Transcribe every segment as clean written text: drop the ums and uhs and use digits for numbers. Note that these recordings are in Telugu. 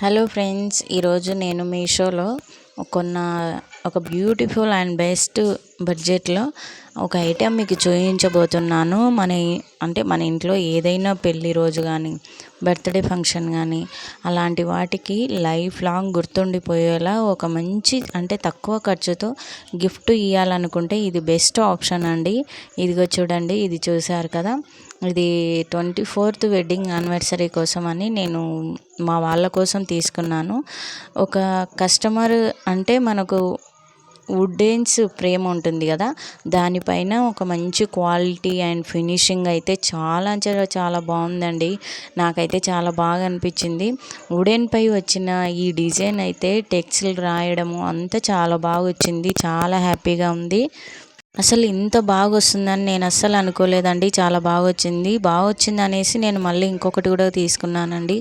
హలో ఫ్రెండ్స్, ఈరోజు నేను మీషోలో కొన్న ఒక బ్యూటిఫుల్ అండ్ బెస్ట్ బడ్జెట్లో ఒక ఐటెం మీకు చూపించబోతున్నాను. మన ఇంట్లో ఏదైనా పెళ్ళి రోజు కానీ, బర్త్డే ఫంక్షన్ కానీ, అలాంటి వాటికి లైఫ్ లాంగ్ గుర్తుండిపోయేలా ఒక మంచి తక్కువ ఖర్చుతో గిఫ్ట్ ఇవ్వాలనుకుంటే ఇది బెస్ట్ ఆప్షన్ అండి. ఇదిగో చూడండి, ఇది చూసారు కదా, ఇది 24th వెడ్డింగ్ యానివర్సరీ కోసం అని నేను మా వాళ్ళ కోసం తీసుకున్నాను. ఒక కస్టమర్ మనకు వుడెన్స్ ఫ్రేమ్ ఉంటుంది కదా, దానిపైన ఒక మంచి క్వాలిటీ అండ్ ఫినిషింగ్ అయితే చాలా బాగుందండి. నాకైతే చాలా బాగా అనిపించింది. వుడెన్ పై వచ్చిన ఈ డిజైన్ అయితే టెక్స్ట్లు రాయడము అంతా చాలా బాగా వచ్చింది. చాలా హ్యాపీగా ఉంది. అసలు ఇంత బాగా వస్తుందని నేను అస్సలు అనుకోలేదండి. చాలా బాగా వచ్చింది అనేసి నేను మళ్ళీ ఇంకొకటి కూడా తీసుకున్నానండి.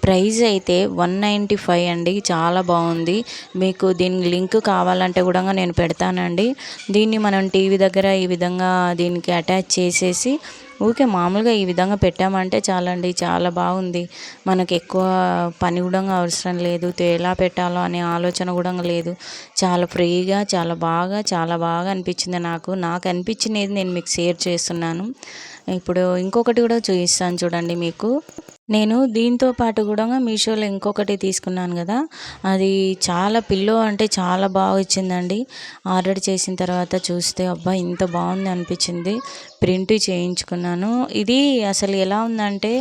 ప్రైస్ అయితే 195 అండి. చాలా బాగుంది. మీకు దీని లింక్ కావాలంటే కూడా నేను పెడతానండి. దీన్ని మనం టీవీ దగ్గర ఈ విధంగా దీనికి అటాచ్ చేసేసి ఊరికే మామూలుగా ఈ విధంగా పెట్టామంటే చాలండి. చాలా బాగుంది. మనకు ఎక్కువ పని కూడా అవసరం లేదు. ఎలా పెట్టాలో అనే ఆలోచన కూడా లేదు. చాలా ఫ్రీగా చాలా బాగా అనిపించింది నాకు అనిపించినది నేను మీకు షేర్ చేస్తున్నాను. ఇప్పుడు ఇంకొకటి కూడా చూపిస్తాను చూడండి మీకు. నేను దీంతో పాటు కూడా మీషోలో ఇంకొకటి తీసుకున్నాను కదా, అది పిల్లో చాలా బాగా వచ్చిందండి. ఆర్డర్ చేసిన తర్వాత చూస్తే అబ్బా ఇంత బాగుంది అనిపించింది. ప్రింట్ చేయించుకున్నాను. ఇది అసలు ఎలా ఉందంటే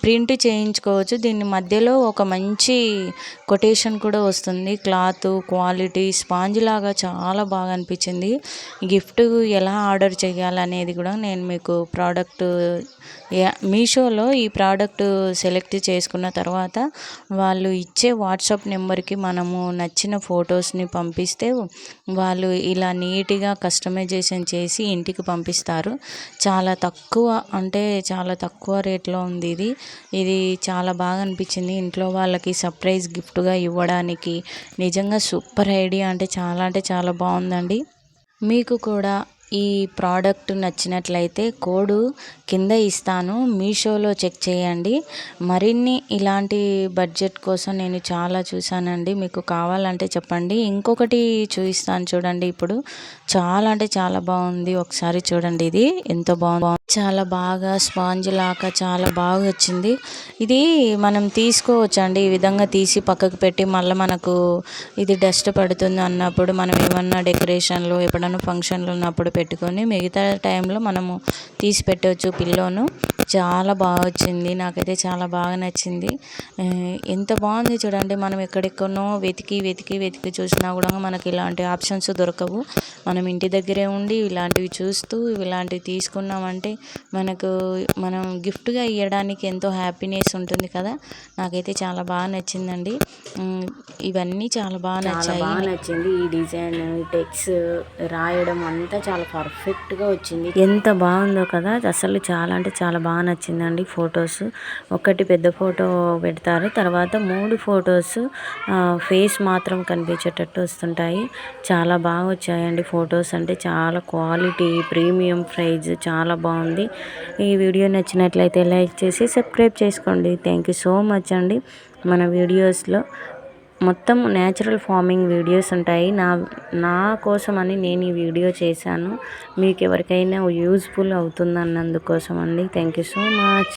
ప్రింట్ చేయించుకోవచ్చు. దీని మధ్యలో ఒక మంచి కొటేషన్ కూడా వస్తుంది. క్లాత్ క్వాలిటీ స్పాంజ్ లాగా చాలా బాగా అనిపించింది. గిఫ్ట్ ఎలా ఆర్డర్ చేయాలనేది కూడా నేను మీకు మీషోలో ఈ ప్రోడక్ట్ సెలెక్ట్ చేసుకున్న తర్వాత వాళ్ళు ఇచ్చే వాట్సాప్ నెంబర్కి మనము నచ్చిన ఫొటోస్ని పంపిస్తే వాళ్ళు ఇలా నీట్గా కస్టమైజేషన్ చేసి ఇంటికి పంపిస్తారు. చాలా తక్కువ రేట్లో ఉంది ఇది చాలా బాగా అనిపించింది. ఇంట్లో వాళ్ళకి సర్ప్రైజ్ గిఫ్ట్గా ఇవ్వడానికి నిజంగా సూపర్ ఐడియా. చాలా బాగుందండి. మీకు కూడా ఈ ప్రోడక్ట్ నచ్చినట్లయితే కోడ్ కింద ఇస్తాను, మీషోలో చెక్ చేయండి. మరిన్ని ఇలాంటి బడ్జెట్ కోసం నేను చాలా చూశానండి. మీకు కావాలంటే చెప్పండి. ఇంకొకటి చూపిస్తాను చూడండి. ఇప్పుడు చాలా బాగుంది. ఒకసారి చూడండి, ఇది ఎంత బాగుంది. చాలా బాగా స్పాంజ్ లాగా చాలా బాగా వచ్చింది. ఇది మనం తీసుకోవచ్చు అండి. ఈ విధంగా తీసి పక్కకు పెట్టి మళ్ళీ మనకు ఇది డస్ట్ పడుతుంది అన్నప్పుడు మనం ఏమన్నా డెకరేషన్లో ఎప్పుడన్నా ఫంక్షన్లు ఉన్నప్పుడు పెట్టుకొని మిగతా టైంలో మనము తీసి పెట్టవచ్చు పిల్లోను. చాలా బాగా వచ్చింది. నాకైతే చాలా బాగా నచ్చింది. ఎంత బాగుంది చూడండి. మనం ఎక్కడెక్కడనో వెతికి చూసినా కూడా మనకి ఇలాంటి ఆప్షన్స్ దొరకవు. మనం ఇంటి దగ్గరే ఉండి ఇలాంటివి చూస్తూ ఇలాంటివి తీసుకున్నామంటే మనం గిఫ్ట్గా ఇవ్వడానికి ఎంతో హ్యాపీనెస్ ఉంటుంది కదా. నాకైతే చాలా బాగా నచ్చిందండి. ఇవన్నీ చాలా బాగా నచ్చింది. ఈ డిజైన్, టెక్స్ రాయడం అంతా చాలా పర్ఫెక్ట్గా వచ్చింది. ఎంత బాగుందో కదా. అసలు చాలా బాగా నచ్చిందండి. ఫొటోస్ ఒకటి పెద్ద ఫోటో పెడతారు, తర్వాత 3 ఫొటోస్ ఫేస్ మాత్రం కనిపించేటట్టు వస్తుంటాయి. చాలా బాగా వచ్చాయండి ఫొటోస్. చాలా క్వాలిటీ, ప్రీమియం ప్రైజ్, చాలా బాగుంది. ఈ వీడియో నచ్చినట్లయితే లైక్ చేసి సబ్స్క్రైబ్ చేసుకోండి. థ్యాంక్ యూ సో మచ్ అండి. మన వీడియోస్లో మొత్తం న్యాచురల్ ఫార్మింగ్ వీడియోస్ ఉంటాయి. నా కోసమని నేను ఈ వీడియో చేశాను. మీకు ఎవరికైనా యూజ్ఫుల్ అవుతుంది అన్నందుకోసం అండి. Thank you so much.